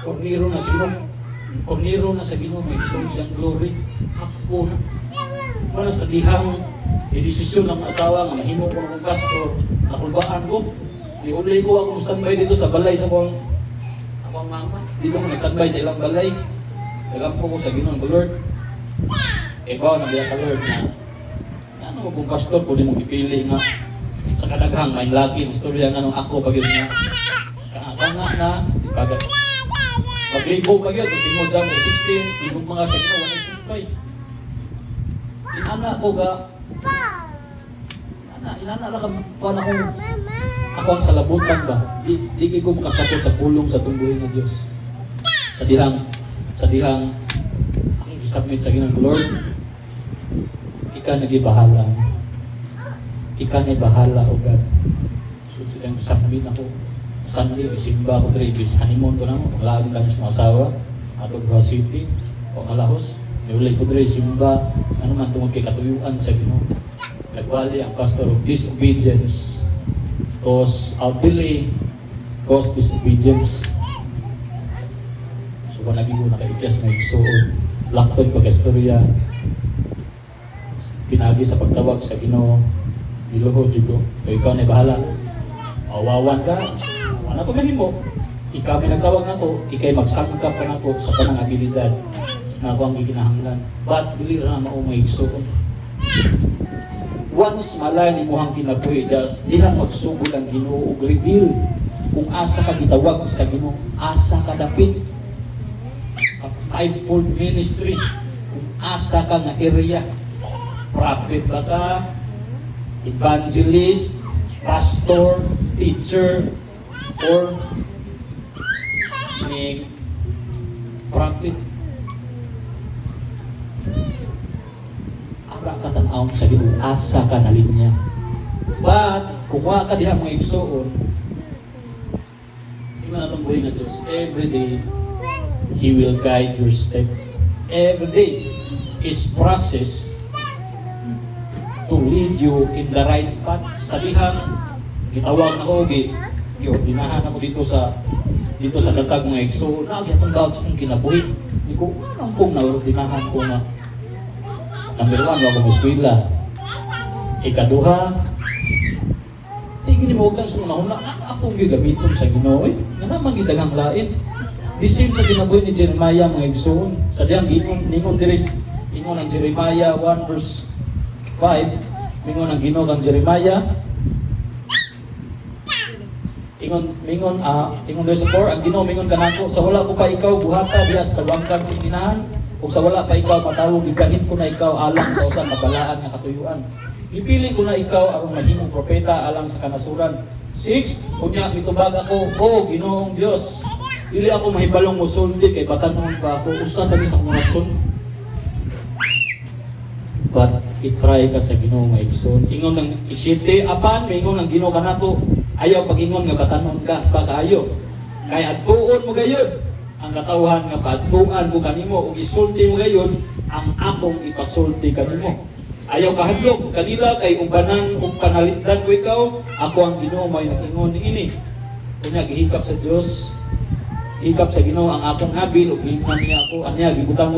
Kornero na sa Ginoo. Kornero na sa Ginoo, may isang siyang glory. Ako na. Wala sa dihang desisyon ng asawa nga mahimo ko ng pastor, nakulbaan ko. Iulay ko akong standby dito sa balay sa akong mama. Dito ko nag-standby sa ilang balay. Nagampo ko sa Ginoo ng Lord. Ikaw na biya ka Lord na ano mo kung pastor, pwede mong ipili nga sa kadaghang may lagi ang istorya nga nung ako pag yun nga kaanga na pag maglibo pag yun, tingog John 16, tingog mga sa Ginoo 1:65. Inana ko ga inana ra ka paano ako ang salabutan ba? Di ko makasakot sa pulong sa tungguhin ng Diyos. Sa dihang akong isubmit sa Ginoo Lord. Ika nagibahala. Ika na bahala o God. So silang isubmit ako. Sunday, isimba ko dre, ibis honeymoon to na mo. Malaking kami sa mga asawa. Ato Bra City o Malahos. Niulay ko dre, simba. Ano man tungod kay katuyuan sa Ginoo. Nagwali ang pastor of disobedience. Cause delay, cause disobedience. So kung naging ko nakaikyas may isuod. Laktod pag-istorya. Pinagi sa pagtawag sa Ginoo. Giluhod jugo. So ikaw na bahala. Awawan ka. Ano ko mahimo? Ikaw may nagtawag nako, ikay magsangkap ka nako sa kanang abilidad na ako ang gikinahanglan. But dili ra na mao may igsoon. Once malay ni mohang kinabuhi, diha magsugod ang Ginoo og reveal kung asa ka gitawag sa Ginoo, asa ka dapit sa fivefold ministry, kung asa ka nga area. Prophet ba ka? Evangelist, pastor, teacher, or ning prophet. Ara ka tan-aw sa Ginoo, asa ka na linya. But kung wa ka diha mga igsoon, di man atong buhay nga Diyos, every day He will guide your step. Every day is process to lead you in the right path. Sa dihang gitawag na ko, giordinahan ako dito sa datag mga igsoon, nagyatong daw sa kong kinabuhi. Hindi ko, anong pong naordinahan ko na number 1, wag akong eskwela. Ikaduha, tingin mo huwag lang sa una-una, akong gigamiton sa Ginoo, nga naman gidaghang lain. The same sa kinabuhi ni Jeremiah mga igsoon. Sa diyang ningon diris, ingon ang Jeremiah 1 verse 5, mingon ang Ginoo kang Jeremiah, ingon verse 4, ang Ginoo mingon kanako, sa wala ko pa ikaw buhata diha sa tawangkan sa ginahan, ug sa wala pa ikaw matawag, gigahin ko na ikaw alang sa usa ka balaan nga katuyuan. Gipili ko na ikaw aron mahimong propeta alang sa kanasuran. 6, unya mitubag ako, o Ginoong Dios, dili ako mahibalong mosulti kay batanon pa ako usa sa akong rason. But itry ka sa Ginoo nga igsoon. Ingon ng isite apan mingon ang Ginoo kanako, ayaw pag-ingon nga batanon ka pa kaayo. Kay adtuon mo gayud ang katawhan nga paadtuan ko kanimo ug isulti mo gayud ang akong ipasulti kanimo. Ayaw kahadlok kanila kay ubanan ug panalitdan ko ikaw, ako ang Ginoo may nag-ingon niini. Unya gihikap sa Dios, hikap sa Ginoo ang akong nabil ug giingnan niya ako anya gibutang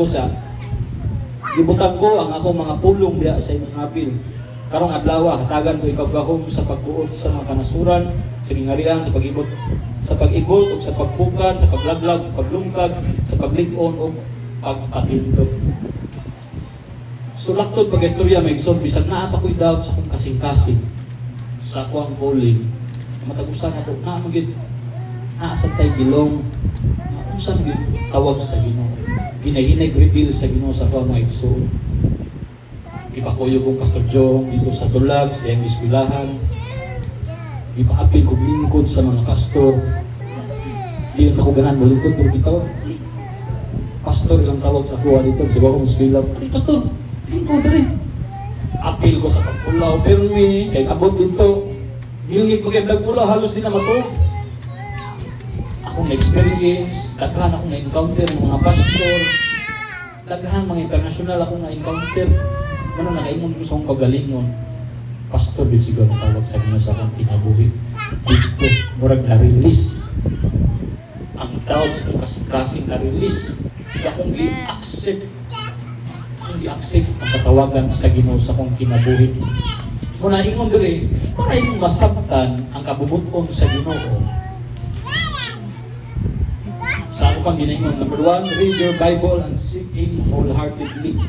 ko ang akong mga pulong diha sa imong nabil. Karong adlaw hatagan ko ikaw gahom sa pagbuot sa mga kanasuran, sa gingarian, sa pag-ibot ug sa pagpukan, sa paglaglag, paglungkag, sa paglig-on ug pagpatindog. So laktod pag-istorya may igsoon bisan naa pa ko'y doubt sa akong kasing-kasing sa akong calling. Matagusan na to na magid naasad tay gilong. Unsa gyud tawag sa Ginoo. Ginahinay reveal sa Ginoo sa akong mga igsoon. Ipakuyo kong Pastor Jong dito sa Tulag, sa iyang eskwelahan. Ipaapil kong lingkod sa mga pastor. Di yung ako ganan malingkod, pero gitawag. Pastor ilang tawag sa kuha dito, sa bakong eskwela. Ay, Pastor, lingkod rin. Apil ko sa pagpulaw, pero may abot dito. Nilingit mo kayo pulaw, halos din na matulog. Akong na-experience, daghan akong na-encounter ng mga pastor. Daghan mga international akong na-encounter. Ano nakaimong ko sa akong kagalingon. Pastor din siguro tawag sa Ginoo sa akong kinabuhi. Dito, murag na-release. ang doubt sa kasing-kasing na-release. Kaya kung i-accept ang katawagan sa Ginoo sa kong kinabuhi. Muna ingon diri, para imong masabtan ang kabubuton sa Ginoo. Sa ako pang ginaingon, number 1, read your Bible and seek Him wholeheartedly.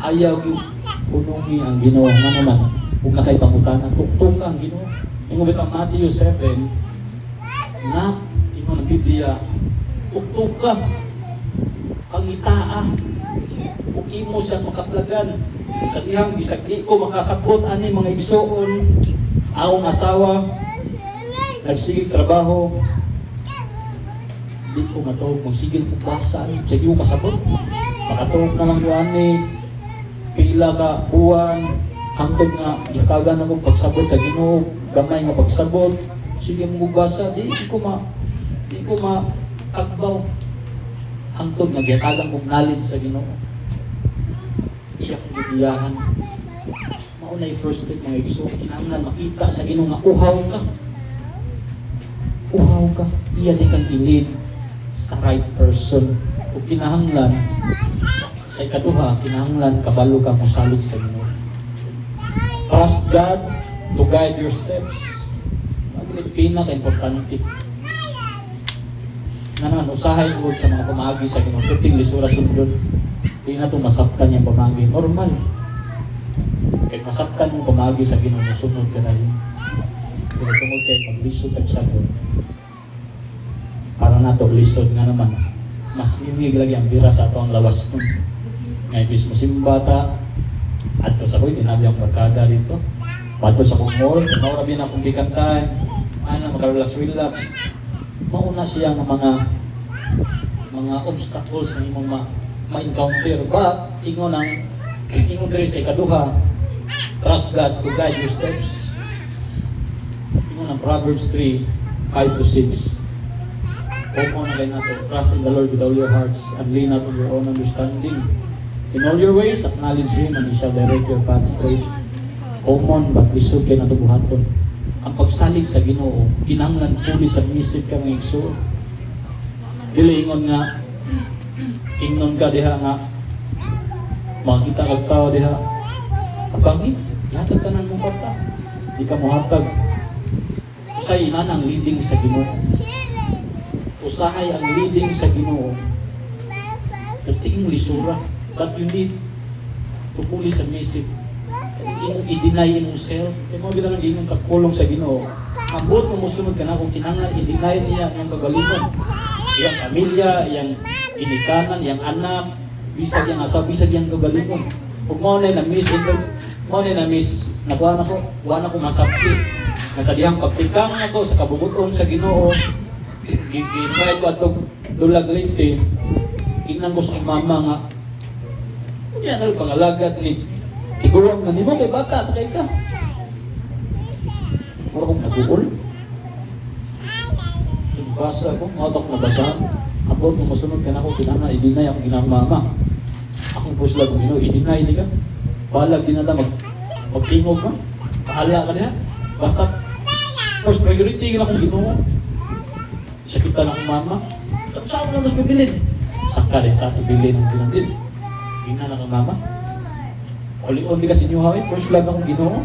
Ayaw yung punungi ang Ginoo. Nga naman, kung nakay pangutana, tuktok ka ang Ginoo. Ingon bitang Matthew 7, na ingon ang Biblia, tuktok ka, pangitaa, kung imo siya makaplagan. Sa dihang bisag di ko makasabot ani mga igsoon, akong asawa, nagsigig trabaho, di ko matuog, magsigil ko basa, sige ko kasabot, makatuog na lang ko ani, pila ka buwan, hangtod nga, yakagan ako pagsabot sa Ginoo, gamay nga pagsabot, sige mo basa, di ko maagbaw, hangtod nga, yakagan kong knowledge sa Ginoo. Iyak gibiyahan. Mauna yung first step mga igso, kinahanglan makita sa Ginoo nga uhaw ka. Uhaw ka. Iya di kang ilid sa right person. O kinahanglan sa ikaduha, kinahanglan kabalo ka mosalig sa Ginoo. Trust God to guide your steps. Ang pinaka-importante. Nga naman, usahay mo sa mga pamagi sa Ginoo. Tuting lisura sundon. Hindi na itong masaktan yung pamagi. Normal. Kahit masaktan yung pamagi sa Ginoo, sunod ka na yun. Pero tungod kayo, pag-lisod at sabon, para na ito, lisod nga naman. Mas himig lagi ang bira sa ito ang lawas nun. Ngayon, mismo simbata, at ito sa ko'y, tinabi ang barkada dito. Pato sa kumol, maurabi na akong bikantahan, makarelax-relax. Mauna siya ng mga obstacles na imong ma-encounter. But, ingon diri sa ikaduha, trust God to guide your steps. Ingon ang Proverbs 3, 5-6. Common na kayo nato, trust in the Lord with all your hearts and lean not on your own understanding. In all your ways, acknowledge Him and He shall direct your path straight. Common, but lisod kayo nato buhaton. Ang pagsalig sa Ginoo, kinahanglan fully submissive ka ng igsoon. Dili ingon nga, ingnon ka diha nga, makita kag tao diha, abangi, ihatag tanan mong kwarta. Di ka mohatag. Usay inan ang leading sa Ginoo. Usahay ang leading sa Ginoo. Perting lisura. But you need to fully submissive. I-deny in yourself. Kaya mga lang ingon sa pulong sa Ginoo. Ambot mo musunod ka na kung kinangal, i-deny niya ang kagalingon. Iyang pamilya, iyang inikanan, iyang anak, bisag iyang asawa, bisag iyang kagalingon. Kung mo na na-miss, nakuha na ko masapti. Nasadihang pagtikang ako sa kabubuton sa Ginoo, i-invite ko atong dulag lente, tingnan ko sa mama nga, yan ang pangalagat ni tiguang na nimo kay bata, takay ka. Mura kong nagugol. Basa ko, matok na basa. Abot mo masunod ka na ako, kinana, i-deny ako ginang mama. Akong pusla kong ino, i-deny di ka. Balag din na magtingog ka. Pahala ka niya. Basta, first priority ka na kong Ginoo. Sakita na akong mama. Saan mo lang tapos pagbilin? Saka rin sa pagbilin ng pinagbil. Gina na kang mama. Oli-on di kasi niyo hawin. First love akong Ginoo.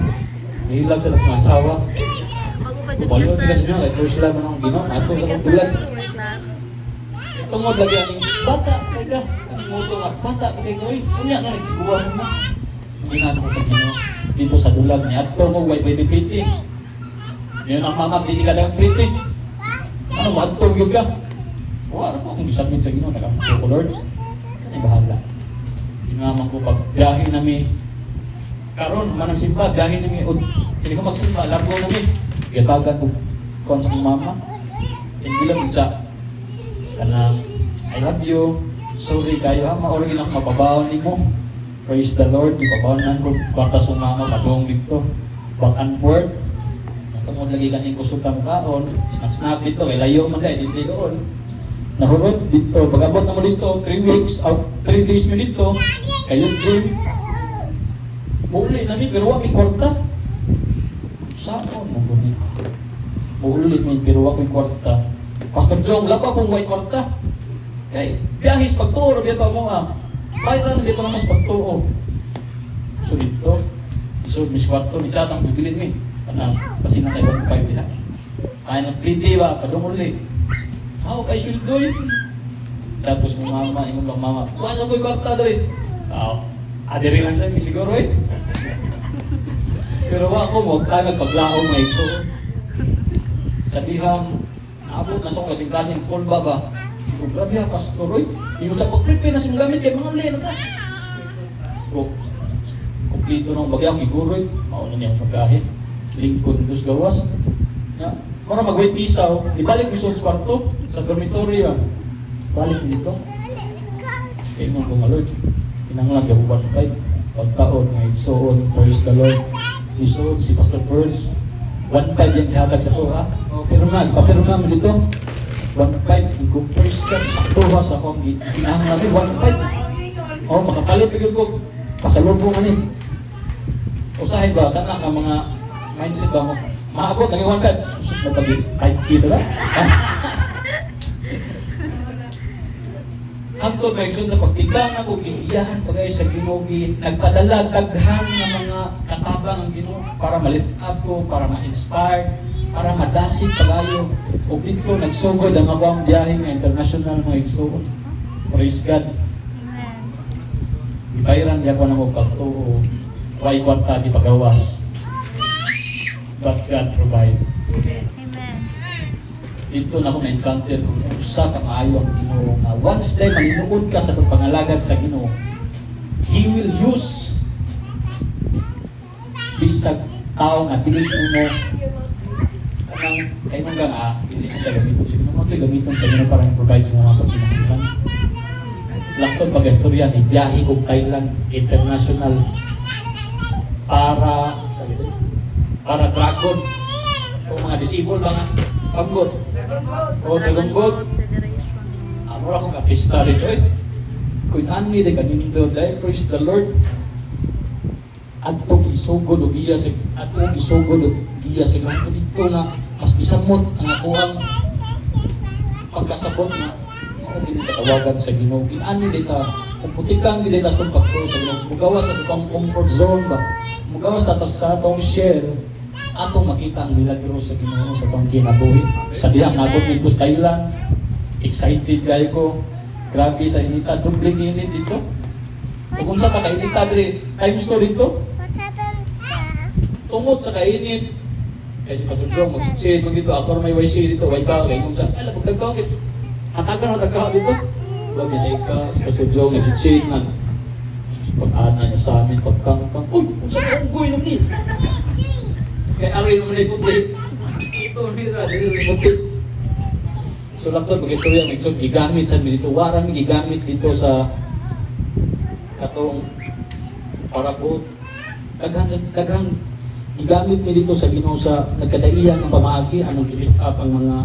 Nahilag sa akong asawa. Oli-on di kasi niyo. First love akong Ginoo. Ato sa akong bulan. Tungod lagi aning bata. Kaya muto nga. Bata. Kaya gawin. Kunya na nagkuha mo. Ginano ko sa Ginoo. Dito sa dulag niya. Ato mo. Way pretty. Ngayon ang mama. Hindi ka lang pretty. Ano mo? Ato yun ka. Wala po akong isamin sa Ginoo. Nakamuto ko Lord. Ay bahala. Tingaman ko pag biyahe nami karon manang simba biyahe nami o hindi ko magsimba largo nami gatagan ko kon sa mama hindi lang sa kanang I love you sorry kayo ha maori na ako mapabaon nimo praise the Lord ipabaonan ko kwarta sa mama padung dito back and forth tungod lagi kaning kusog ka kaon snap dito kay layo man kay dito doon nahurot dito, pag-abot na mo dito, 3 weeks, 3 days mo dito, kayo gym, muli na ni, pero wami kwarta. Saan mo gani? Muli mo, pero wami kwarta. Pastor Jong, laba pong white kwarta. Kay, biyahis pagtuo, dito mo bayaran dito naman sa pagtuo. So dito, so Miss Kwarto, ni chatang bibilin mi. Kanang, kasi na tayo 1.5 diha. Ay, nagpliti ba, padunguli. How kay sweldoy? Tapos ng mama, ingon lang mama, wala ko'y kwarta dali. Adiri lang siya, siguro eh. Pero ako mo, tagad paglaong may ikso. Sa dihang, naabot na sa kasing-kasing kulba ba? Kung grabe ha, pastor, oy. Yung sa pag-prepare na siya gamit, kaya mga uli, naga. Kumplito ng bagyang iguro, mauna niya magkahit. Lingkod dos gawas. Para mag-wait isaw, ibalik mo sa kwarto, sa dormitory ba? Balik mo dito. Kaya mo kung Lord, kinanglang yung 1.5. Pagtaon, may igsoon, praise the Lord. Igsoon, si Pastor First. 1.5 yung ihatag sa to, ha? Pero ipapero namin dito. 1.5, i-compress ka sa to, ha? Sa akong kinahang namin, 1.5. Makapalit, bigyan ko. Pasalubong ka rin. Usahin ba, kana ka mga mindset ba mo? Maabot, naging 1.5. Sus, napagi 5K na. Hantod may ikson sa pagtiglang ako, gigiyahan pagay sa Ginugi, nagpadala daghan ng mga katabang ang Ginoo para ma-lift up ko, para ma-inspire, para madasig pagayo. O dito nagsugod ang abang biyahe nga international mga igsoon. Praise God. Ibayran niya pa na mo pagtuo, why kwarta di pagawas. But God provide. Amen. Dito na ako na-encounter kung usa ka maayo ang Ginoo nga once day maninuod ka sa pagpangalagad sa Ginoo, He will use bisag tao nga dili mo kanang kay mong nga dili na siya gamiton sa Ginoo, ito gamiton sa Ginoo para provide sa mga pagkinahanglan. Laktod pag-istorya ni biyahe kog Thailand international para dragon o mga disabled mga pagod. Dragon boat. Amo ra kong kapista dito eh. Kung ani de kanindo dahil praise the Lord. Adto gisugod og giya sa kanto dito na mas bisamot ang akuang pagkasabot na mao gini katawagan sa Ginoo. Ani dita kung putikang gid ta sa pagtuo sa Ginoo. Mugawas sa atong comfort zone ba. Mugawas ta sa atong share atong makita ang milagro sa Ginoo sa atong kinabuhi. Sa dihang nabot dito sa Thailand, excited kayo ko. Grabe sa inita, dubling init dito. Kung sa kainita diri, times 2 dito. Tungod sa kainit. Kasi Pastor Joe, mag-share mo dito, after may YC dito, why ba? Kaya kung sa, alam, pagdagdaw, hatagan dito. Huwag yan ka, si Pastor Joe, nag-share man. Pag-ana niya sa amin, pagkangkang, uy, kung saan ang goy naman kaya ari naman ay puti. Ito, mira, dili puti. So, lakton, pag-istorya, may gigamit sa dito. Warang gigamit dito sa katong parabot. Daghang gigamit mi dito sa Ginoo sa nagkadaihan ng pamaagi, among i-lift up ang mga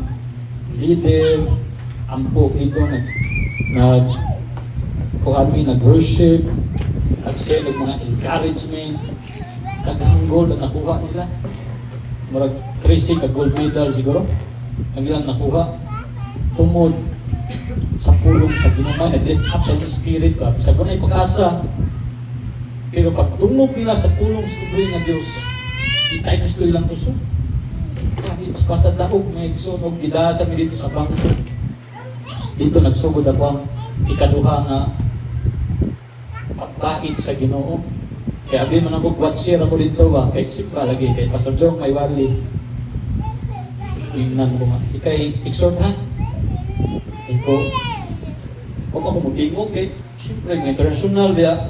leader, ampo dito, nag-worship, nag-send ng mga encouragement, daghang gold ang nakuha nila. Marag 3 ka gold medal siguro. Ang ilang nakuha tungod sa pulong sa Ginoo, nag-lift up sa spirit ba. Sa gunay pag-asa. Pero pag tungog nila sa pulong sa tuloy nga Diyos, i-times 2 lang gusto. Mas pasad daog, may sunog, gidaan sa dito sa bangko. Dito nagsugod ako ang ikaduha nga pagbait sa Ginoo. Kaya abi man ako watcher ako dito ba, exit ba lagi kay Pastor Jong may wali. Susuinan ko nga. Ikay exhortan. Iko. Huwag ako magtingog kay siyempre mga international biya.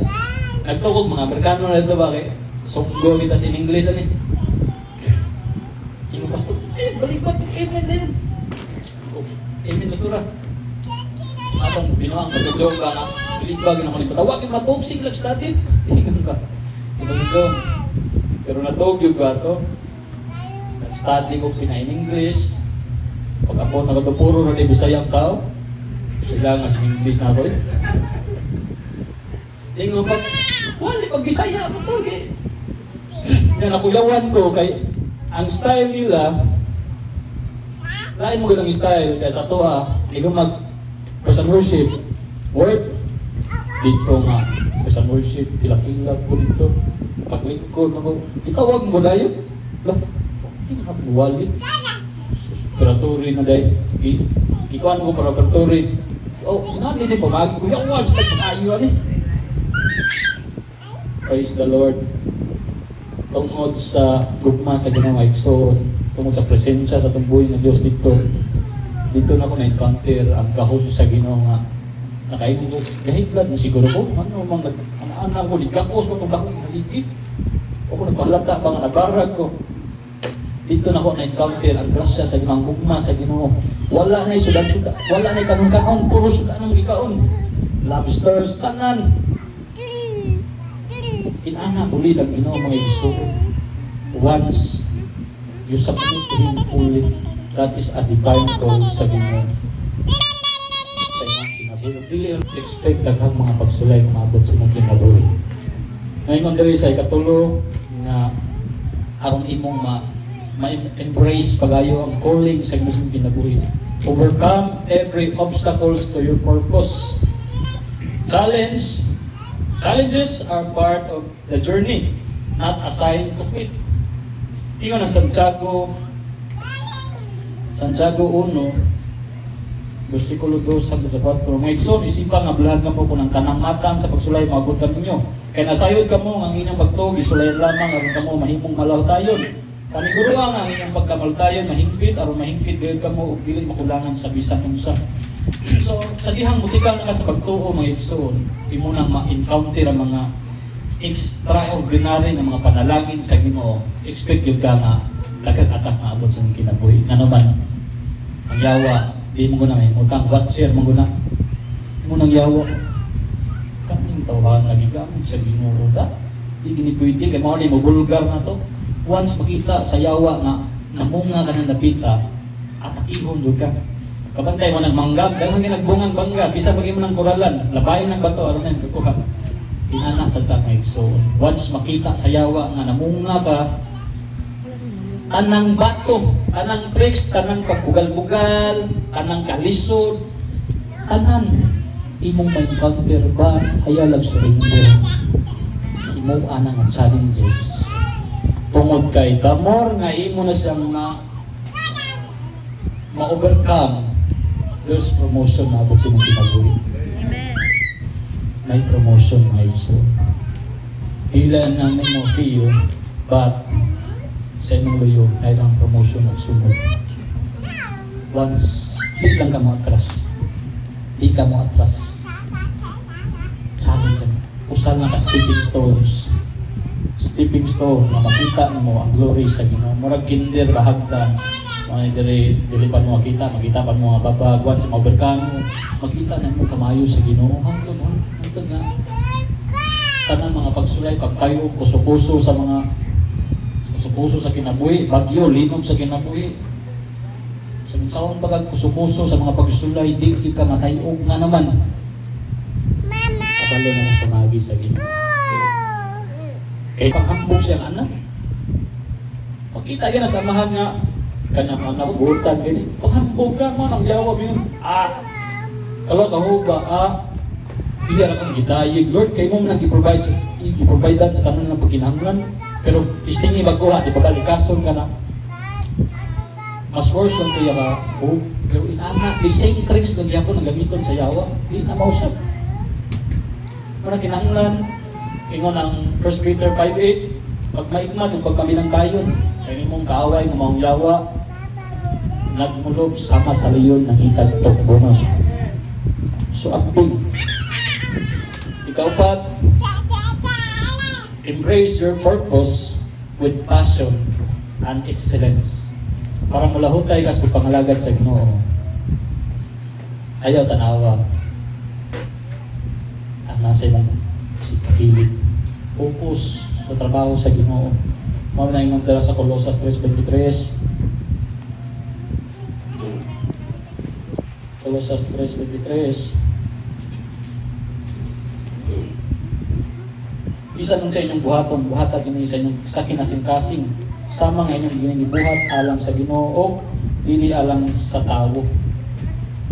Nagtawag mga Amerikano na dito ba kay sunggo kita sa English ani. Ino Pastor, balikat amen din. Amen na sura. Atong binuang Pastor Jong ba nga balikat naman ipatawagin matubsig lang sa atin. Tingnan ka. Pero natog yung gato. Nag-study ko in English. Pag ako nagatupuro na di Bisayang tao, sila nga sa English na ako eh. Yung nga wala, pag Bisaya ako to eh. Yan, nakuyawan ko kay ang style nila, Lain mo ganang style kaya sa tuwa, ikaw mag praise and worship. Word dito nga praise and worship, hilak-hilak po dito. Paglingkod mo, itawag mo dayo. Lah, di na buwali. Preparatory na dayo. Ikuan mo preparatory. Oh, nani din pamagi ko. Yung once na kayo ani. Praise the Lord. Tungod sa gugma sa Ginoo nga igsoon, tungod sa presensya sa tumbuhay ng Dios dito. Dito na ko na-encounter ang kahon sa Ginoo nga nakaibig ko. Gahiblad mo siguro ko. Ano mang nag-ana ko, ligakos ko itong kahon haligid. O kung nagpahalata ba nga nabarag ko. Dito na ko na-encounter ang grasya sa Ginoo, ang gugma sa Ginoo. Wala na sudan-sudan, wala na kanong-kanon, puro sudan ang ikaon. Lobsters, tanan. Inana uli ang Ginoo mga igsoon. Once you submit to Him fully, that is a divine call sa Ginoo. Sa iyong kinabuhi. Dili expect daghang mga pagsulay kung maabot sa imong kinabuhi. Ngayon diri sa ikatulo na aron imong ma-embrace pagayo ang calling sa imong kinabuhi. Overcome every obstacles to your purpose. Challenges are part of the journey, not a sign to quit. Ingon ang Santiago 1, versikulo 2 hanggang 4. Mga igsoon, isipan nga bulagan po ko ng tanang matang sa pagsulay, maabot ka ninyo. Kaya nasayod ka mo, ang inyong pagtuog, isulayan lamang, aron ka mo, mahimong malawtayon. Paniguruan ang inyong pagkamaltayon, mahingpit, aron mahingpit, gayod ka mo, ug dili makulangan sa bisan unsa. So, sa dihang mutikal na ka sa pagtuo, mga igsoon, imo nang ma-encounter ang mga extraordinary na mga panalangin sa Ginoo. Expect yun ka nga, lagad atak maabot sa mga kinabuhi. Ano man, ang yawa, di mo guna may utang, watcher mo guna. Di mo nang yawa. Kaming tawhan, nagigamit sa Ginoo. Di gini pwede, kaya mga mo bulgar na to. Once makita sa yawa na namunga ka ng napita, atakihon doon ka. Kabantay mo nagmanggap, dahil nga nagbungang bangga, bisa pag mo ng koralan, labayin ng bato, aron na yung kukuha. Inana sa tamay. So, once makita sa yawa nga namunga ka, anang bato, anang tricks, tanang pagbugal-bugal, anang kalisod, tanan, imong ma-encounter ba, hayalag surrender. Imo anang challenges. Tungod kay the more nga imo na siyang ma-overcome, there's promotion na abot sa imong kinabuhi. Amen. May promotion mga iso. Hila na mo feel, but sa imong luyo, ay ang promotion at sunod. Once, di lang ka mo atras. Di ka mo atras. Sabi sa usal na ka stepping stone na makita mo ang glory sa Ginoo. Murag kinder bahagdan. Mga dili pa mo makita pa mo mga babag, once ma-overcome mo, makita na mo kamayo sa Ginoo. Hangtod nga. Tanang mga pagsulay, pagtayo, kuso-kuso sa kinabuhi, bagyo, linom sa kinabuhi. Sa minsaon pagag kuso-kuso sa mga pagsulay, di ka matayog nga naman. Kabalo na sa magi sa Ginoo. Paghambog siyang anak. Makita ka na samahan nga, kanang anak butan gini. Paghambog ka mo, nang jawab yun. Kalau kahuba, iya na kang gidayig. Lord, kayo mo nang i-provide sa tanan ng pagkinahanglan. Pero istingi magkuha, di pabalikason ka na. Mas worse yung kaya ka, pero inana, the same tricks na gyapon ang gamiton sa yawa, di na mausap. Muna kinahanglan, ingon ang 1 Peter 5:8, pag maigma itong pagpaminang tayon, kaya mong kaaway ng mga yawa, nagmulob sama sa leyon ng hitag tokbonon. So, acting. Ikaw pa, embrace your purpose with passion and excellence. Para mulahutay kas pagpangalagad sa Ginoo. Ayaw tanawa. Ang nasa imong kakilid. Focus sa trabaho sa Ginoo. Mao na ingon tira sa Colosas 3:23. Colosas 3:23. Isa nun sa inyong buhata gini sa inyong sa kinasing-kasing. Sama nga inyong ginibuhat alam sa Ginoo. dili alang sa tawo.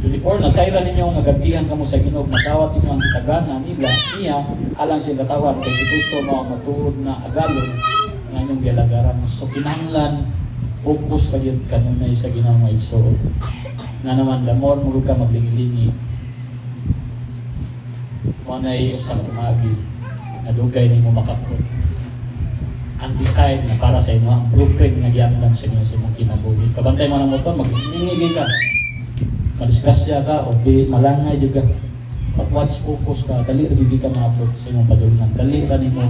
24 nasayra ninyo nga gantihan kamo sa Ginoo, madawat ninyo ang tagana nila niya alang sila katawan kay si Kristo mao ang matuod na agalon nga inyong gilagaran. So kinahanglan focus sa gyud kanunay sa Ginoo nga igsoon. Nga naman lamor mo ka maglingi-lingi. Mo nay usang pumagi na dugay nimo makapot. Ang design na para sa inyo, ang blueprint nga giamdan sa inyo sa imong kinabuhi. Kabantay mo ng motor, maglingi ka. Madisgrasya ka o di malangay jud ka. Pag-watch focus ka, dali ra gyud ka maabot sa imong padulungan. Dali ra nimo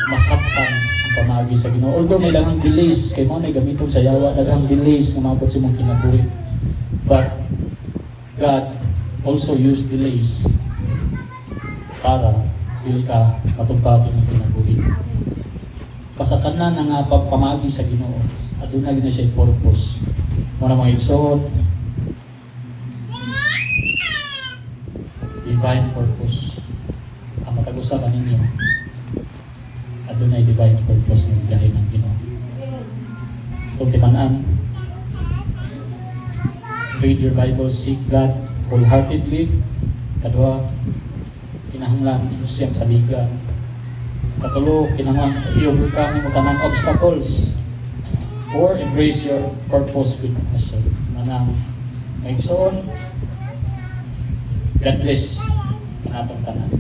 masaktan ang pamagi sa Ginoo. Although may daghang delays kay mo na gamiton sa yawa, daghang delays nga maabot sa imong kinabuhi. But God also used delays para dili ka matumpag imong kinabuhi. Basta tanan nga pamagi sa Ginoo, aduna gid na siya purpose. Mo na mga igsoon, divine purpose ang matagusa kaninyo, adunay divine purpose ng biyahe ng Ginoo. Itong timanan, read your Bible, seek God wholeheartedly. Kadua, kinahanglan imo siyang saligan. Katulo, kinahanglan i-overcome mo tanang obstacles or embrace your purpose with passion. Manang may igsoon, God bless kanatong tanan.